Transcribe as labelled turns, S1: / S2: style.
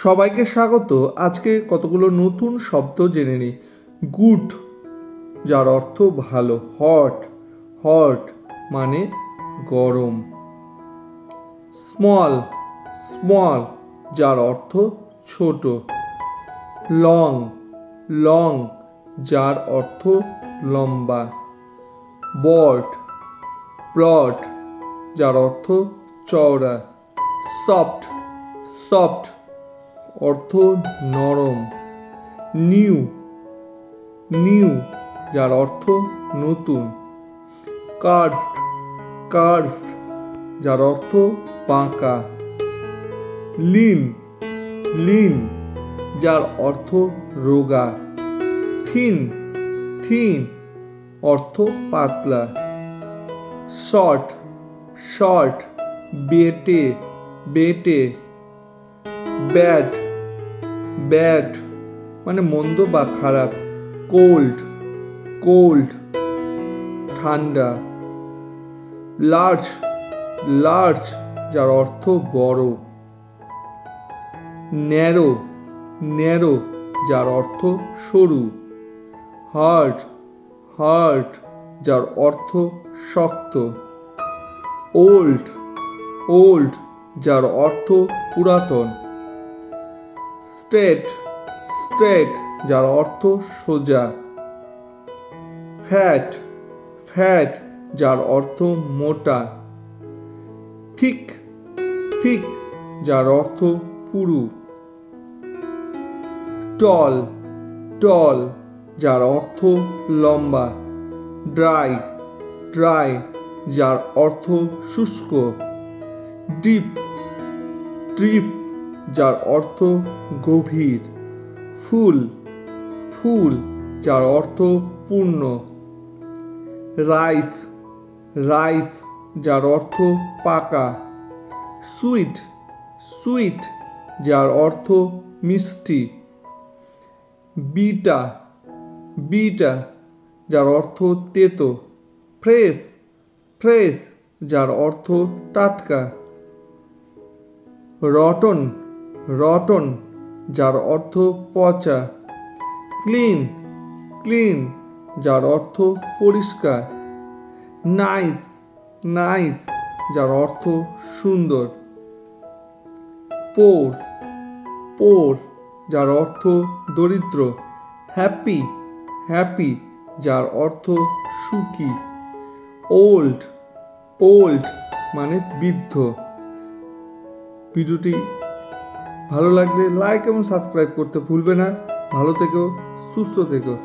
S1: সবাইকে স্বাগত। আজকে কতগুলো নতুন শব্দ জেনে নিই। গুড, যার অর্থ ভালো। হট, হট মানে গরম। স্মল, স্মল যার অর্থ ছোট। লং, লং যার অর্থ লম্বা। ব্রড, ব্রড যার অর্থ চওড়া। সফট, সফট অর্থ নরম। নিউ, নিউ যার অর্থ নতুন। কার্ভ, কার্ভ যার অর্থ বাঁকা। লিন, লিন যার অর্থ রোগা। থিন, থিন অর্থ পাতলা। শর্ট, শর্ট বেটে, বেটে। ব্যাড, ব্যাড মানে মন্দ বা খারাপ। কোল্ড, কোল্ড ঠান্ডা। লার্জ, লার্জ যার অর্থ বড়। ন্যারো, ন্যারো যার অর্থ সরু। হার্ড, হার্ড যার অর্থ শক্ত। ওল্ড, ওল্ড যার অর্থ পুরাতন। স্ট্রেট, স্ট্রেট যার অর্থ সোজা। ফ্যাট, ফ্যাট যার অর্থ মোটা। থিক, থিক যার অর্থ পুরু। টল, টল যার অর্থ লম্বা। ড্রাই, ড্রাই যার অর্থ শুষ্ক। ডিপ, ডিপ যার অর্থ গভীর। ফুল, ফুল যার অর্থ পূর্ণ। রাইপ, রাইপ যার অর্থ পাকা। সুইট, সুইট যার অর্থ মিষ্টি। বিটা, বিটা যার অর্থ তেতো। ফ্রেশ, ফ্রেশ যার অর্থ টাটকা। রটন, রটন যার অর্থ পচা। ক্লিন, ক্লিন যার অর্থ পরিষ্কার। নাইস, নাইস যার অর্থ সুন্দর। পোর, পোর যার অর্থ দরিদ্র। হ্যাপি, হ্যাপি যার অর্থ সুখী। ওল্ড, ওল্ড মানে বৃদ্ধ। ভিডিওটি ভালো লাগলে লাইক এবং সাবস্ক্রাইব করতে ভুলবে না। ভালো থেকো, সুস্থ থেকো।